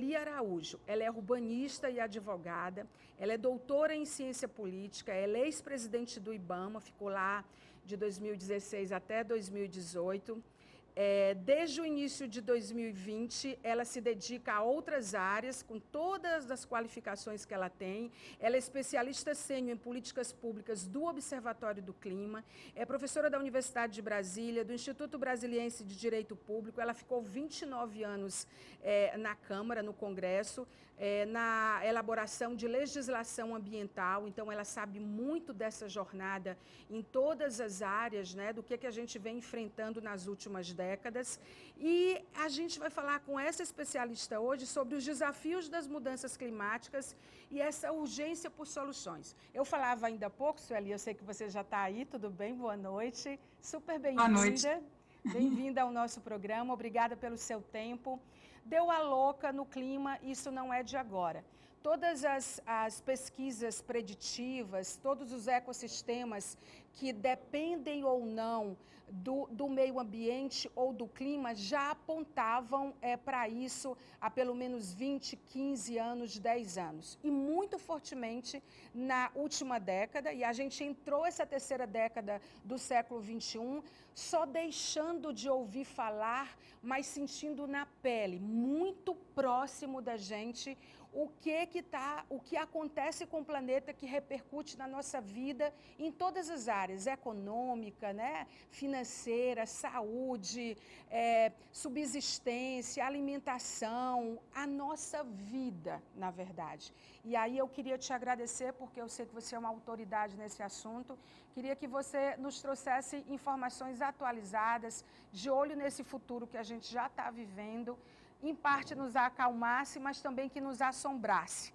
Sueli Araújo. Ela é urbanista e advogada, ela é doutora em ciência política, ela é ex-presidente do IBAMA, ficou lá de 2016 até 2018. Desde o início de 2020, ela se dedica a outras áreas, com todas as qualificações que ela tem. Ela é especialista sênior em políticas públicas do Observatório do Clima, é professora da Universidade de Brasília, do Instituto Brasiliense de Direito Público. Ela ficou 29 anos na Câmara, no Congresso, na elaboração de legislação ambiental. Então, ela sabe muito dessa jornada em todas as áreas, né, do que a gente vem enfrentando nas últimas décadas. E a gente vai falar com essa especialista hoje sobre os desafios das mudanças climáticas e essa urgência por soluções. Eu falava ainda há pouco, Sueli, eu sei que você já está aí, tudo bem? Boa noite. Super Boa noite. bem-vinda. Bem-vinda ao nosso programa, obrigada pelo seu tempo. Deu a louca no clima, isso não é de agora. Todas as pesquisas preditivas, todos os ecossistemas que dependem ou não do meio ambiente ou do clima já apontavam para isso há pelo menos 20, 15 anos, 10 anos. E muito fortemente na última década, e a gente entrou essa terceira década do século XXI só deixando de ouvir falar, mas sentindo na pele, muito próximo da gente, o que acontece com o planeta, que repercute na nossa vida em todas as áreas, econômica, né, financeira, saúde, subsistência, alimentação, a nossa vida, na verdade. E aí eu queria te agradecer, porque eu sei que você é uma autoridade nesse assunto, queria que você nos trouxesse informações atualizadas, de olho nesse futuro que a gente já está vivendo, em parte nos acalmasse, mas também que nos assombrasse.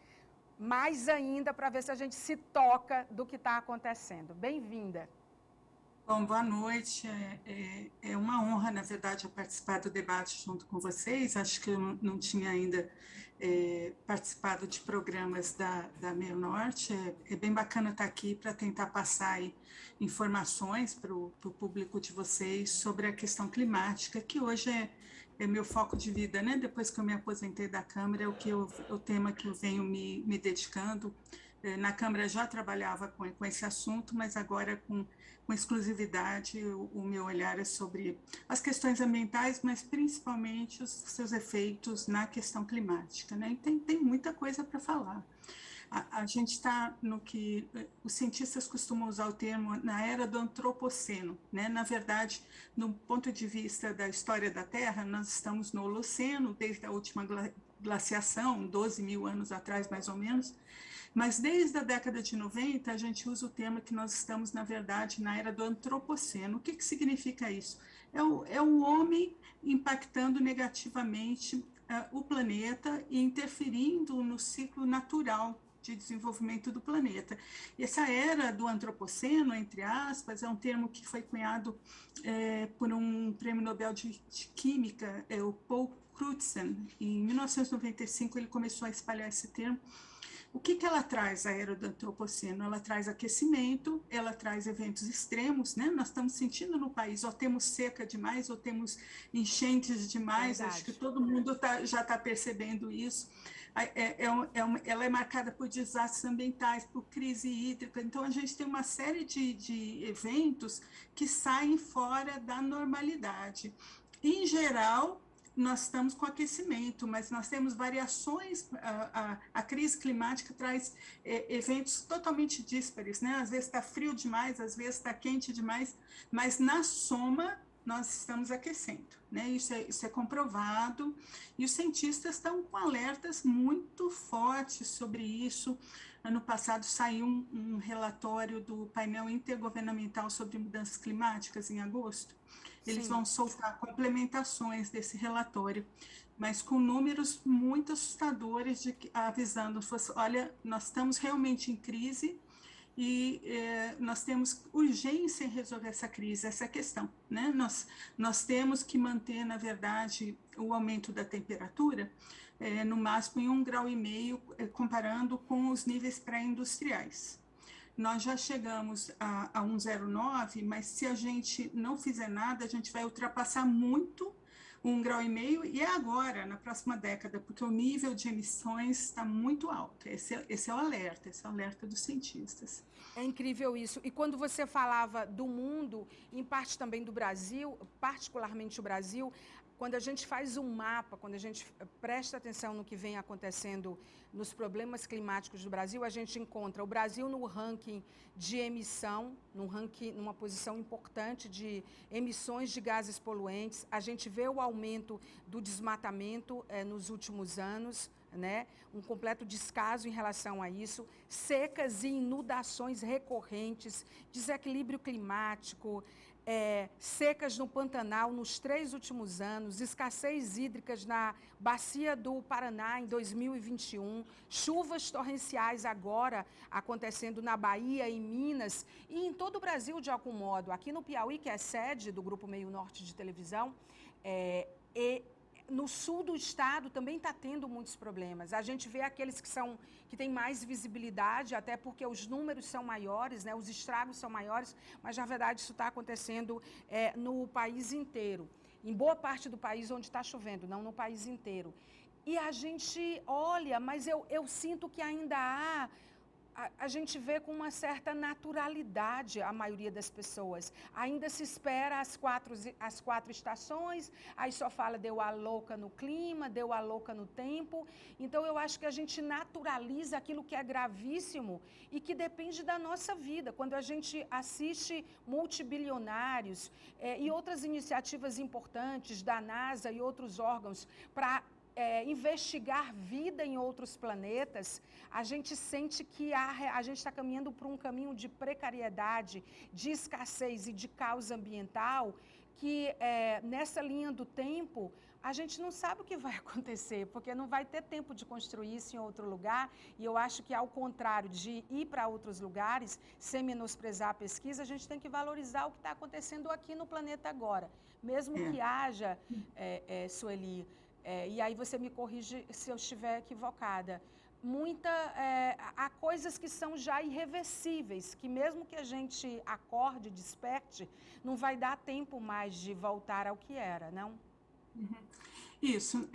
Mais ainda para ver se a gente se toca do que está acontecendo. Bem-vinda. Bom, boa noite. É uma honra, na verdade, eu participar do debate junto com vocês. Acho que eu não tinha ainda participado de programas da Meio Norte. É bem bacana estar aqui para tentar passar aí informações para o público de vocês sobre a questão climática, que hoje é meu foco de vida, né? Depois que eu me aposentei da Câmara, é o tema que eu venho me dedicando. Na Câmara já trabalhava com esse assunto, mas agora com exclusividade o meu olhar é sobre as questões ambientais, mas principalmente os seus efeitos na questão climática, né? E tem muita coisa para falar. A gente está no que os cientistas costumam usar o termo na era do antropoceno, né? Na verdade, do ponto de vista da história da Terra, nós estamos no Holoceno, desde a última glaciação, 12 mil anos atrás, mais ou menos, mas desde a década de 90, a gente usa o termo que nós estamos, na verdade, na era do antropoceno. O que significa isso? É o homem impactando negativamente o planeta e interferindo no ciclo natural de desenvolvimento do planeta. E essa era do antropoceno, entre aspas, é um termo que foi cunhado por um prêmio Nobel de Química, o Paul Crutzen. Em 1995, ele começou a espalhar esse termo. O que ela traz, a era do antropoceno? Ela traz aquecimento, ela traz eventos extremos, né? Nós estamos sentindo no país, ou temos seca demais, ou temos enchentes demais, Verdade. acho que todo mundo já está percebendo isso. Ela é marcada por desastres ambientais, por crise hídrica, então a gente tem uma série de eventos que saem fora da normalidade. Em geral, nós estamos com aquecimento, mas nós temos variações, a crise climática traz eventos totalmente díspares, né? Às vezes está frio demais, às vezes está quente demais, mas na soma nós estamos aquecendo, né? Isso é comprovado, e os cientistas estão com alertas muito fortes sobre isso. Ano passado saiu um relatório do painel intergovernamental sobre mudanças climáticas, em agosto. Eles vão soltar complementações desse relatório, mas com números muito assustadores, avisando, olha, nós estamos realmente em crise, e nós temos urgência em resolver essa crise, essa questão, né? Nós temos que manter, na verdade, o aumento da temperatura no máximo em 1,5 graus, comparando com os níveis pré-industriais. Nós já chegamos a 1,09, mas se a gente não fizer nada, a gente vai ultrapassar muito 1,5 graus, e é agora, na próxima década, porque o nível de emissões está muito alto. Esse é o alerta dos cientistas. É incrível isso. E quando você falava do mundo, em parte também do Brasil, particularmente o Brasil, quando a gente faz um mapa, quando a gente presta atenção no que vem acontecendo nos problemas climáticos do Brasil, a gente encontra o Brasil no ranking de emissão, numa posição importante de emissões de gases poluentes. A gente vê o aumento do desmatamento nos últimos anos, né? Um completo descaso em relação a isso, secas e inundações recorrentes, desequilíbrio climático, secas no Pantanal nos 3 últimos anos, escassez hídricas na bacia do Paraná em 2021, chuvas torrenciais agora acontecendo na Bahia, em Minas e em todo o Brasil de algum modo. Aqui no Piauí, que é sede do Grupo Meio Norte de televisão, no sul do estado também está tendo muitos problemas. A gente vê aqueles que têm mais visibilidade, até porque os números são maiores, né? Os estragos são maiores, mas na verdade isso está acontecendo no país inteiro. Em boa parte do país onde está chovendo, não no país inteiro. E a gente olha, mas eu sinto que ainda há... A gente vê com uma certa naturalidade a maioria das pessoas. Ainda se espera as quatro estações, aí só fala deu a louca no clima, deu a louca no tempo. Então, eu acho que a gente naturaliza aquilo que é gravíssimo e que depende da nossa vida. Quando a gente assiste multibilionários e outras iniciativas importantes da NASA e outros órgãos para investigar vida em outros planetas, a gente sente que a gente está caminhando por um caminho de precariedade, de escassez e de caos ambiental, que nessa linha do tempo, a gente não sabe o que vai acontecer, porque não vai ter tempo de construir isso em outro lugar, e eu acho que ao contrário de ir para outros lugares, sem menosprezar a pesquisa, a gente tem que valorizar o que está acontecendo aqui no planeta agora, mesmo que haja, Sueli, e aí você me corrige se eu estiver equivocada, há coisas que são já irreversíveis, que mesmo que a gente acorde, desperte, não vai dar tempo mais de voltar ao que era, não? Isso,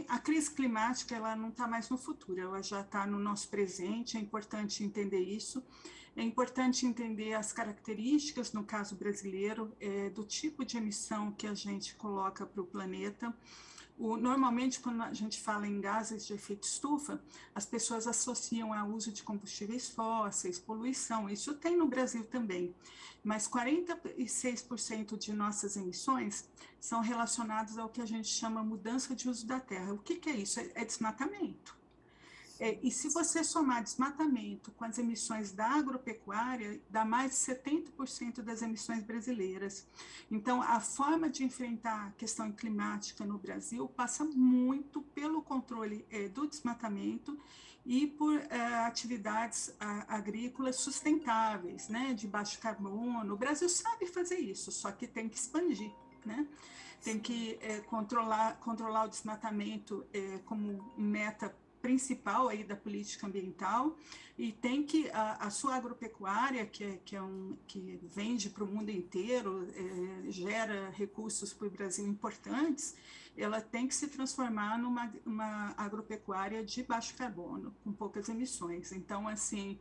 a crise climática ela não está mais no futuro, ela já está no nosso presente, é importante entender isso, é importante entender as características, no caso brasileiro, do tipo de emissão que a gente coloca para o planeta. Normalmente, quando a gente fala em gases de efeito estufa, as pessoas associam ao uso de combustíveis fósseis, poluição, isso tem no Brasil também, mas 46% de nossas emissões são relacionadas ao que a gente chama mudança de uso da terra. O que é isso? É desmatamento. E se você somar desmatamento com as emissões da agropecuária, dá mais de 70% das emissões brasileiras. Então, a forma de enfrentar a questão climática no Brasil passa muito pelo controle do desmatamento e por atividades agrícolas sustentáveis, né, de baixo carbono. O Brasil sabe fazer isso, só que tem que expandir, né? Tem que controlar o desmatamento como meta principal aí da política ambiental, e tem que a sua agropecuária, que vende para o mundo inteiro, gera recursos para o Brasil importantes, ela tem que se transformar numa agropecuária de baixo carbono, com poucas emissões. Então, assim,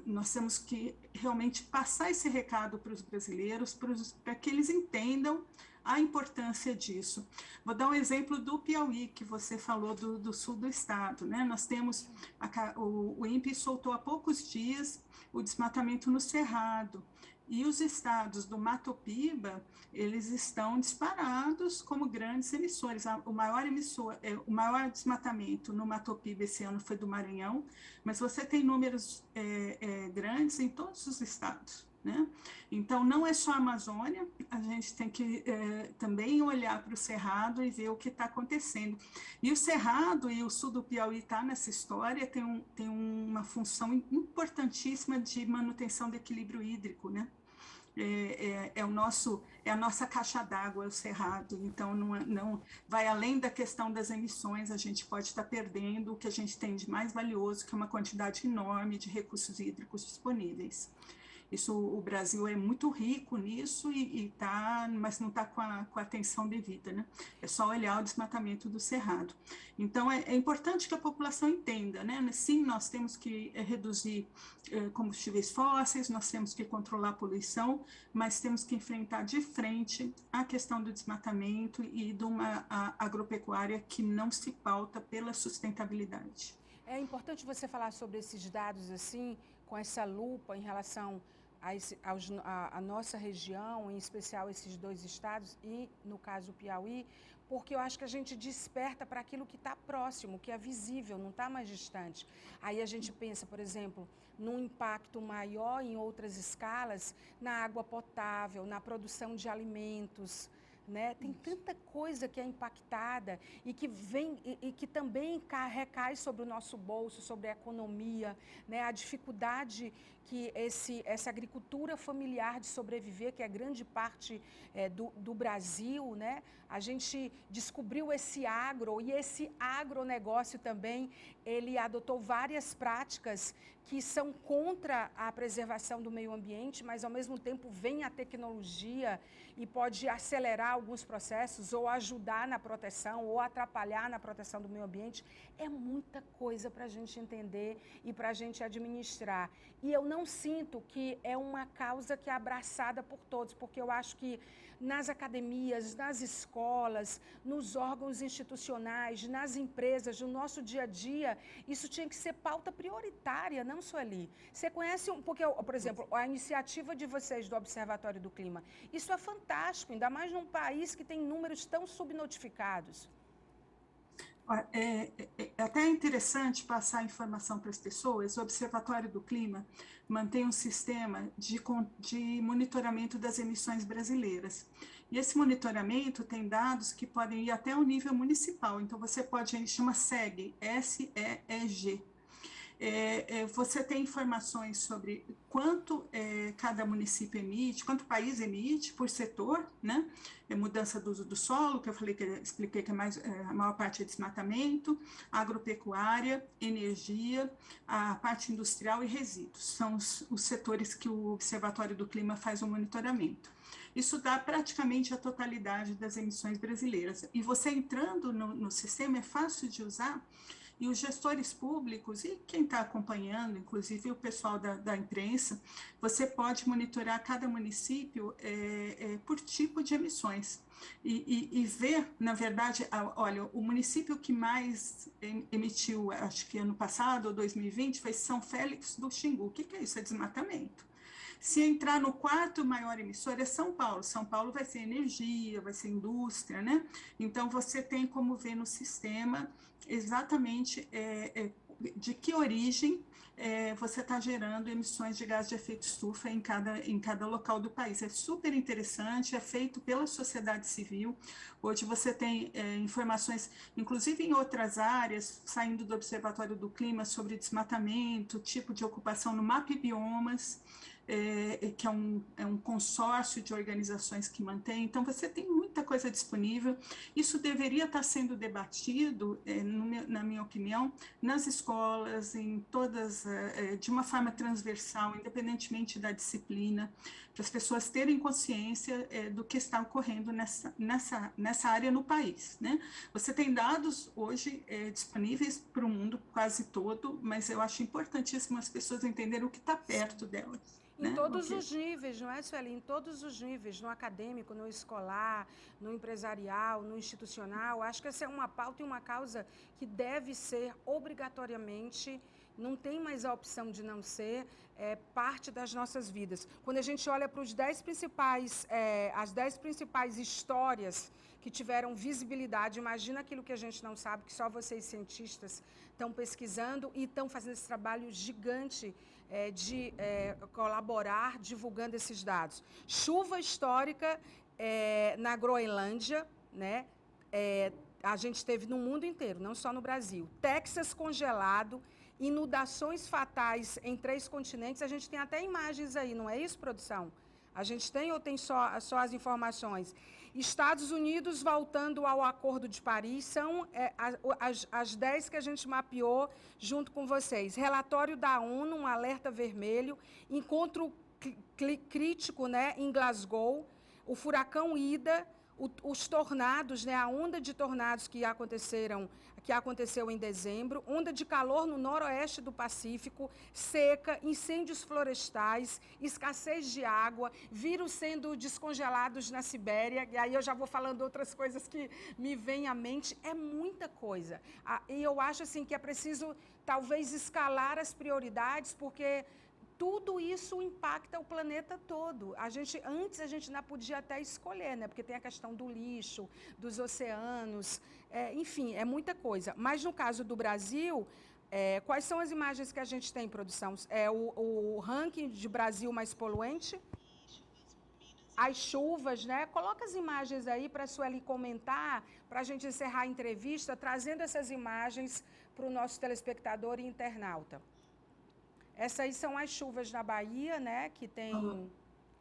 nós temos que realmente passar esse recado para os brasileiros, para que eles entendam a importância disso. Vou dar um exemplo do Piauí, que você falou do sul do estado, né? Nós temos, o INPE soltou há poucos dias o desmatamento no Cerrado, e os estados do Mato Piba, eles estão disparados como grandes emissores. O maior desmatamento no Mato Piba esse ano foi do Maranhão, mas você tem números grandes em todos os estados, né? Então, não é só a Amazônia, a gente tem que também olhar para o Cerrado e ver o que está acontecendo. E o Cerrado e o sul do Piauí está nessa história, tem uma função importantíssima de manutenção do equilíbrio hídrico, né? É a nossa caixa d'água, o Cerrado. Então, não vai além da questão das emissões, a gente pode estar perdendo o que a gente tem de mais valioso, que é uma quantidade enorme de recursos hídricos disponíveis. o Brasil é muito rico nisso, mas não está com a atenção devida, né? É só olhar o desmatamento do Cerrado. Então, é importante que a população entenda, né? Sim, nós temos que reduzir combustíveis fósseis, nós temos que controlar a poluição, mas temos que enfrentar de frente a questão do desmatamento e de uma agropecuária que não se pauta pela sustentabilidade. É importante você falar sobre esses dados assim, com essa lupa em relação a nossa região, em especial esses 2 estados e, no caso, o Piauí, porque eu acho que a gente desperta para aquilo que está próximo, que é visível, não está mais distante. Aí a gente pensa, por exemplo, num impacto maior em outras escalas, na água potável, na produção de alimentos, né? Tem tanta coisa que é impactada e que vem e que também recai sobre o nosso bolso, sobre a economia, né? A dificuldade que essa agricultura familiar de sobreviver, que é grande parte do Brasil, né? A gente descobriu esse agro, e esse agronegócio também, ele adotou várias práticas que são contra a preservação do meio ambiente, mas ao mesmo tempo vem a tecnologia e pode acelerar alguns processos ou ajudar na proteção ou atrapalhar na proteção do meio ambiente. É muita coisa para a gente entender e para a gente administrar. E eu não sinto que é uma causa que é abraçada por todos, porque eu acho que nas academias, nas escolas, nos órgãos institucionais, nas empresas, no nosso dia a dia, isso tinha que ser pauta prioritária, não só ali. Você conhece, porque, por exemplo, a iniciativa de vocês do Observatório do Clima, isso é fantástico, ainda mais num país que tem números tão subnotificados. É até interessante passar a informação para as pessoas. O Observatório do Clima mantém um sistema de monitoramento das emissões brasileiras. E esse monitoramento tem dados que podem ir até o nível municipal. Então, você pode, chama SEG, S-E-E-G. Você tem informações sobre quanto cada município emite, quanto o país emite por setor, né? Mudança do uso do solo, que eu expliquei que a maior parte é desmatamento, agropecuária, energia, a parte industrial e resíduos. São os setores que o Observatório do Clima faz o monitoramento. Isso dá praticamente a totalidade das emissões brasileiras. E você entrando no sistema é fácil de usar. E os gestores públicos e quem está acompanhando, inclusive o pessoal da imprensa, você pode monitorar cada município por tipo de emissões e ver, na verdade, olha, o município que mais emitiu, acho que ano passado, ou 2020, foi São Félix do Xingu. O que é isso? É desmatamento. Se entrar no 4º maior emissor é São Paulo. São Paulo vai ser energia, vai ser indústria, né? Então, você tem como ver no sistema exatamente de que origem você está gerando emissões de gás de efeito estufa em cada local do país. É super interessante, é feito pela sociedade civil. Hoje você tem informações, inclusive em outras áreas, saindo do Observatório do Clima, sobre desmatamento, tipo de ocupação no MAP Biomas, que é um consórcio de organizações que mantém. Então, você tem muita coisa disponível. Isso deveria estar sendo debatido, na minha opinião, nas escolas, em todas, de uma forma transversal, independentemente da disciplina, para as pessoas terem consciência do que está ocorrendo nessa área no país, né? Você tem dados hoje disponíveis para o mundo quase todo, mas eu acho importantíssimo as pessoas entenderem o que está perto delas. Em todos os níveis, não é, Sueli? Em todos os níveis, no acadêmico, no escolar, no empresarial, no institucional. Acho que essa é uma pauta e uma causa que deve ser obrigatoriamente, não tem mais a opção de não ser, parte das nossas vidas. Quando a gente olha para os 10 principais, as 10 principais histórias que tiveram visibilidade, imagina aquilo que a gente não sabe, que só vocês cientistas estão pesquisando e estão fazendo esse trabalho gigante de colaborar, divulgando esses dados. Chuva histórica na Groenlândia, né? A gente teve no mundo inteiro, não só no Brasil. Texas congelado, inundações fatais em 3 continentes. A gente tem até imagens aí, não é isso, produção? A gente tem ou tem só as informações? Estados Unidos voltando ao Acordo de Paris, são as 10 que a gente mapeou junto com vocês. Relatório da ONU, um alerta vermelho, encontro crítico, né, em Glasgow, o furacão Ida, os tornados, né, a onda de tornados que aconteceu em dezembro, onda de calor no noroeste do Pacífico, seca, incêndios florestais, escassez de água, vírus sendo descongelados na Sibéria, e aí eu já vou falando outras coisas que me vêm à mente, é muita coisa. E eu acho assim que é preciso talvez escalar as prioridades, porque tudo isso impacta o planeta todo. Antes a gente não podia até escolher, né? Porque tem a questão do lixo, dos oceanos, enfim, é muita coisa. Mas no caso do Brasil, quais são as imagens que a gente tem em produção? É o ranking de Brasil mais poluente? As chuvas, né? Coloca as imagens aí para a Sueli comentar, para a gente encerrar a entrevista, trazendo essas imagens para o nosso telespectador e internauta. Essas aí são as chuvas na Bahia, né, que tem...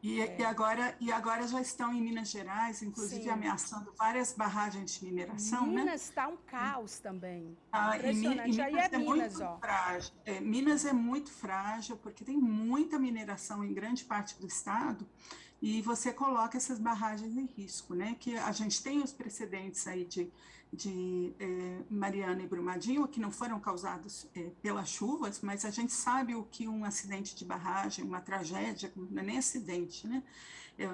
E agora já estão em Minas Gerais, inclusive Sim. ameaçando várias barragens de mineração, Minas está um caos também. E Impressionante. Aí Minas é Minas, ó. frágil. Minas é muito frágil, porque tem muita mineração em grande parte do estado, e você coloca essas barragens em risco, né? Que a gente tem os precedentes aí de Mariana e Brumadinho, que não foram causados pelas chuvas, mas a gente sabe o que um acidente de barragem, uma tragédia, não é nem acidente, né?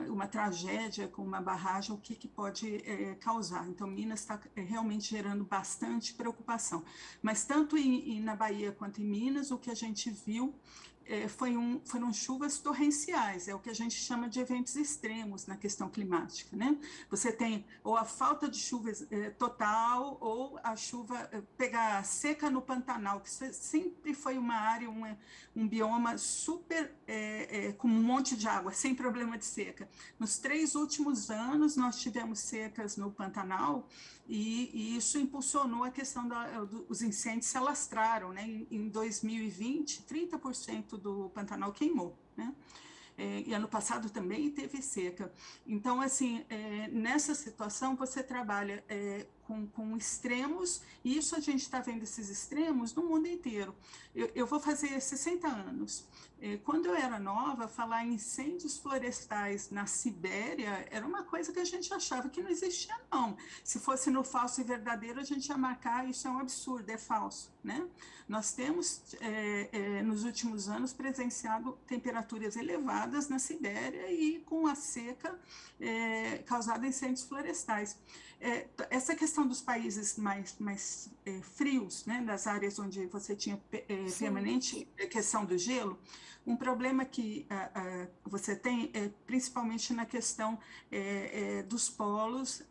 Uma tragédia com uma barragem, o que pode causar. Então, Minas está realmente gerando bastante preocupação. Mas tanto na Bahia quanto em Minas, o que a gente viu foram chuvas torrenciais, é o que a gente chama de eventos extremos na questão climática, né? Você tem ou a falta de chuva total, ou a chuva pegar seca no Pantanal, que sempre foi uma área, um bioma super com um monte de água, sem problema de seca. Nos 3 últimos anos, nós tivemos secas no Pantanal, e isso impulsionou a questão dos incêndios se alastraram, né? Em 2020, 30% do Pantanal queimou, né? E ano passado também teve seca. Então, assim, nessa situação você trabalha com extremos, e isso a gente está vendo esses extremos no mundo inteiro. Eu vou fazer 60 anos. Quando eu era nova, falar em incêndios florestais na Sibéria era uma coisa que a gente achava que não existia, não. Se fosse no falso e verdadeiro, a gente ia marcar, isso é um absurdo, é falso, né? Nós temos, nos últimos anos, presenciado temperaturas elevadas na Sibéria e com a seca causada incêndios florestais. Essa questão dos países mais frios, né, das áreas onde você tinha permanente questão do gelo, um problema que você tem principalmente na questão dos polos,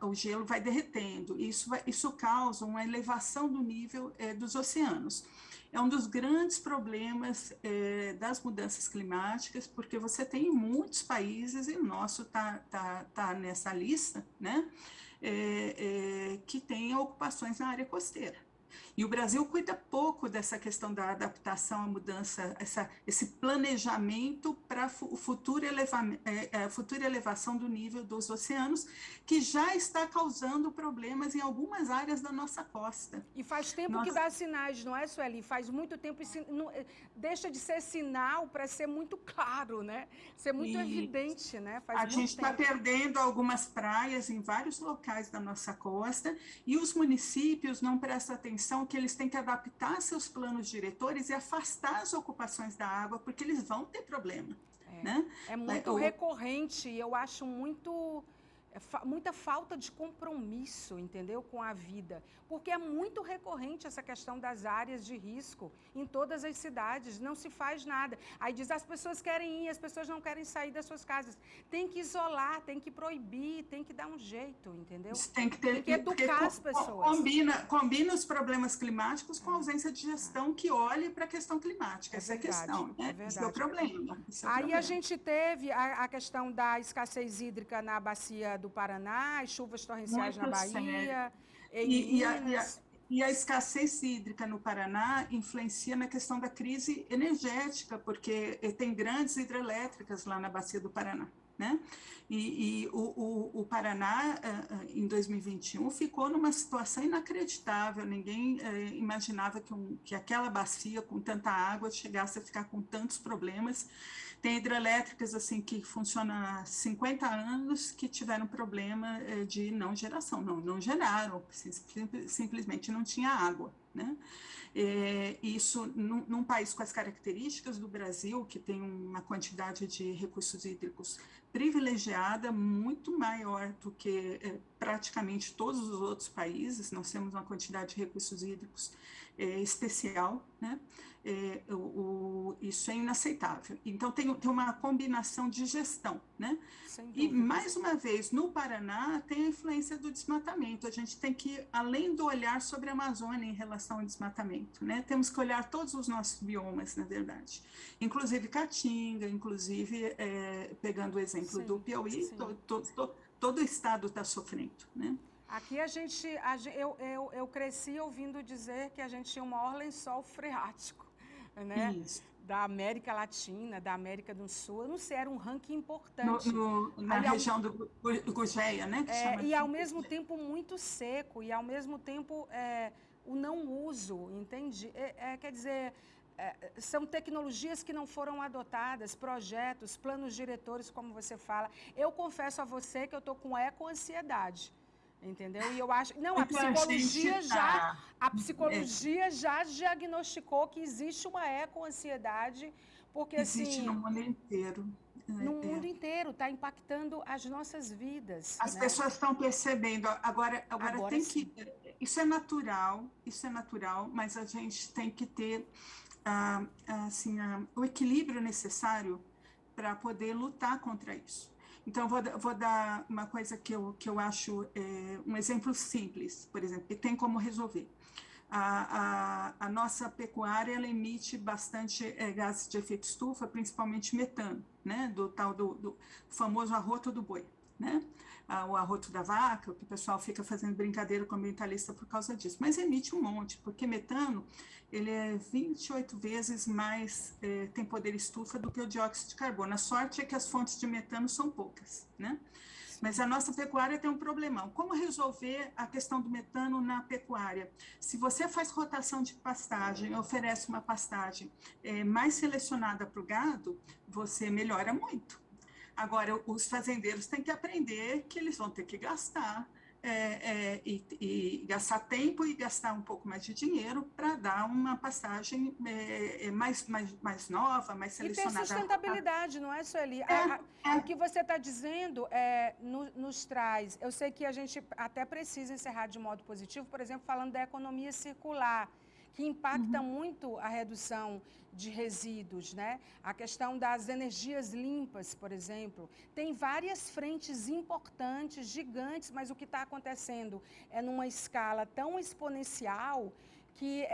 o gelo vai derretendo, isso causa uma elevação do nível dos oceanos. É um dos grandes problemas das mudanças climáticas, porque você tem muitos países, e o nosso tá nessa lista, né, que tem ocupações na área costeira. E o Brasil cuida pouco dessa questão da adaptação à mudança, esse planejamento para a futura elevação do nível dos oceanos, que já está causando problemas em algumas áreas da nossa costa. E faz tempo que dá sinais, não é, Sueli? Faz muito tempo, deixa de ser sinal para ser muito claro, né? Ser muito evidente, né? A gente está perdendo algumas praias em vários locais da nossa costa, e os municípios não prestam atenção que eles têm que adaptar seus planos diretores e afastar as ocupações da água, porque eles vão ter problema. Né? É muito recorrente, eu acho muita falta de compromisso, entendeu, com a vida, porque é muito recorrente essa questão das áreas de risco em todas as cidades, não se faz nada. Aí diz, as pessoas querem ir, as pessoas não querem sair das suas casas. Tem que isolar, tem que proibir, tem que dar um jeito, entendeu? Tem que educar as pessoas. Combina os problemas climáticos com a ausência de gestão que olhe para a questão climática. Essa é a questão, né? Esse é o problema. Aí a gente teve a questão da escassez hídrica na bacia do Paraná, as chuvas torrenciais na Bahia, e a escassez hídrica no Paraná influencia na questão da crise energética, porque tem grandes hidrelétricas lá na bacia do Paraná. né? O Paraná, em 2021, ficou numa situação inacreditável. Ninguém imaginava que aquela bacia com tanta água chegasse a ficar com tantos problemas. Tem hidrelétricas assim que funcionam há 50 anos que tiveram problema de não geração. Não geraram, simplesmente não tinha água, né? Isso num país com as características do Brasil, que tem uma quantidade de recursos hídricos privilegiada, muito maior do que praticamente todos os outros países. Nós temos uma quantidade de recursos hídricos especial, né? Isso é inaceitável. Então, tem uma combinação de gestão, né? E, mais uma vez, no Paraná, tem a influência do desmatamento. A gente tem que, além do olhar sobre a Amazônia em relação ao desmatamento, né? Temos que olhar todos os nossos biomas, na verdade. Inclusive Caatinga, inclusive, pegando o exemplo do Piauí, todo o estado está sofrendo, né? Aqui eu cresci ouvindo dizer que a gente tinha o maior lençol freático, né? Isso. Da América Latina, da América do Sul. Eu não sei, era um ranking importante. Na região do Gurgeia, né? E ao mesmo tempo muito seco, e ao mesmo tempo o não uso, entende? Quer dizer, são tecnologias que não foram adotadas, projetos, planos diretores, como você fala. Eu confesso a você que eu estou com ecoansiedade. Entendeu? E eu acho... Não, a psicologia já diagnosticou que existe uma ecoansiedade, porque existe assim... no mundo inteiro. No mundo inteiro, está impactando as nossas vidas. As pessoas estão percebendo. Agora tem que... Isso é natural, mas a gente tem que ter o equilíbrio necessário para poder lutar contra isso. Então, vou dar uma coisa que eu acho um exemplo simples, por exemplo, que tem como resolver. A nossa pecuária, ela emite bastante gases de efeito estufa, principalmente metano, né? Do famoso arroto do boi, né? O arroto da vaca, que o pessoal fica fazendo brincadeira com o ambientalista por causa disso, mas emite um monte, porque metano, ele é 28 vezes mais, tem poder estufa do que o dióxido de carbono. A sorte é que as fontes de metano são poucas, né? Mas a nossa pecuária tem um problemão. Como resolver a questão do metano na pecuária? Se você faz rotação de pastagem, oferece uma pastagem mais selecionada para o gado, você melhora muito. Agora, os fazendeiros têm que aprender que eles vão ter que gastar, e gastar tempo e gastar um pouco mais de dinheiro para dar uma pastagem mais nova, mais selecionada. E ter sustentabilidade, não é, Sueli? O que você está dizendo nos traz... Eu sei que a gente até precisa encerrar de modo positivo, por exemplo, falando da economia circular, que impacta muito a redução de resíduos, né? A questão das energias limpas, por exemplo. Tem várias frentes importantes, gigantes, mas o que está acontecendo é numa escala tão exponencial que,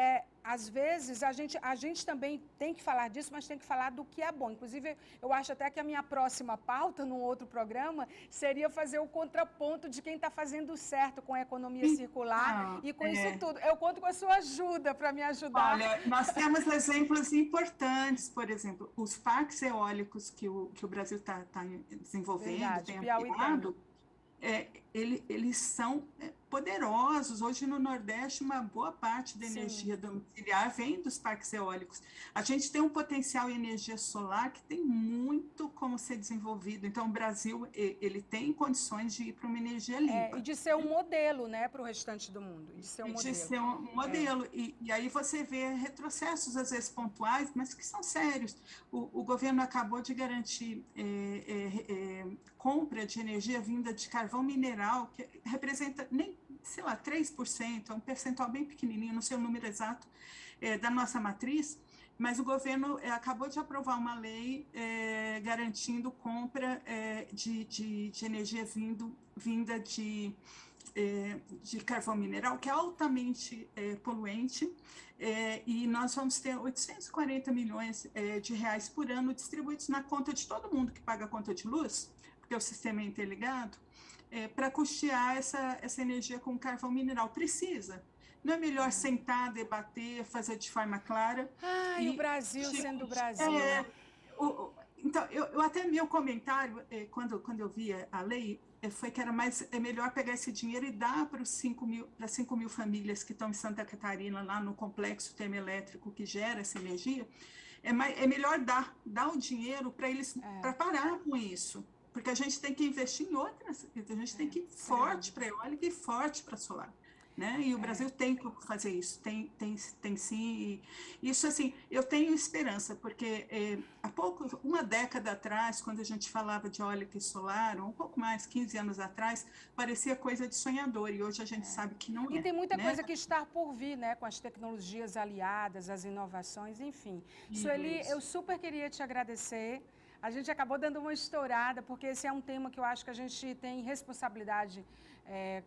às vezes, a gente também tem que falar disso, mas tem que falar do que é bom. Inclusive, eu acho até que a minha próxima pauta, num outro programa, seria fazer o contraponto de quem está fazendo certo com a economia circular e com isso tudo. Eu conto com a sua ajuda para me ajudar. Olha, nós temos exemplos importantes, por exemplo, os parques eólicos que o Brasil está desenvolvendo, tem ampliado, eles são poderosos. Hoje, no Nordeste, uma boa parte da energia domiciliar vem dos parques eólicos. A gente tem um potencial em energia solar que tem muito como ser desenvolvido. Então, o Brasil, ele tem condições de ir para uma energia limpa. E de ser um modelo, né, para o restante do mundo. De ser um modelo. E aí você vê retrocessos, às vezes pontuais, mas que são sérios. O governo acabou de garantir compra de energia vinda de carvão mineral, que representa nem, sei lá, 3%, é um percentual bem pequenininho, não sei o número exato, da nossa matriz, mas o governo acabou de aprovar uma lei garantindo compra de energia vinda de carvão mineral, que é altamente poluente, e nós vamos ter 840 milhões de reais por ano distribuídos na conta de todo mundo que paga a conta de luz, porque o sistema é interligado, para custear essa energia com carvão mineral. Precisa. Não é melhor sentar, debater, fazer de forma clara? O Brasil sendo o Brasil. Então, eu até meu comentário, quando eu vi a lei, foi que é melhor pegar esse dinheiro e dar para 5 mil famílias que estão em Santa Catarina, lá no complexo termoelétrico que gera essa energia. É melhor dar o dinheiro para eles, para parar com isso, porque a gente tem que investir em outras, a gente tem que ir forte para eólica e forte para solar. Né? E o Brasil tem como fazer isso, tem sim. E isso, assim, eu tenho esperança, porque há uma década atrás, quando a gente falava de eólica e solar, ou um pouco mais, 15 anos atrás, parecia coisa de sonhador, e hoje a gente sabe que não é. E tem muita né? coisa que está por vir, né? Com as tecnologias aliadas, as inovações, enfim. Sueli, eu super queria te agradecer. A gente acabou dando uma estourada, porque esse é um tema que eu acho que a gente tem responsabilidade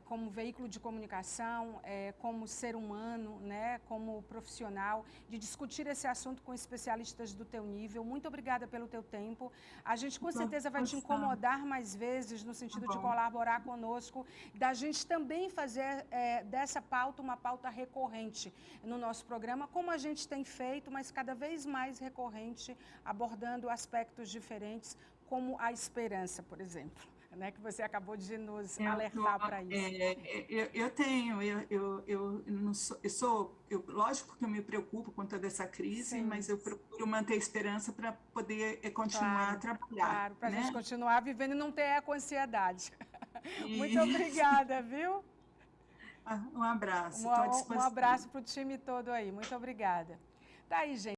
como veículo de comunicação, como ser humano, né, como profissional, de discutir esse assunto com especialistas do teu nível. Muito obrigada pelo teu tempo. A gente com certeza vai te incomodar mais vezes, no sentido de colaborar conosco, da gente também fazer dessa pauta uma pauta recorrente no nosso programa, como a gente tem feito, mas cada vez mais recorrente, abordando aspectos diferentes, como a esperança, por exemplo, né, que você acabou de nos alertar para isso. Lógico que eu me preocupo com toda essa crise, Sim. mas eu procuro manter esperança para poder continuar a trabalhar. Claro, para a né? gente continuar vivendo e não ter eco-ansiedade. Muito obrigada, viu? Um abraço, estou à disposição. Um abraço para o time todo aí. Muito obrigada. Tá aí, gente.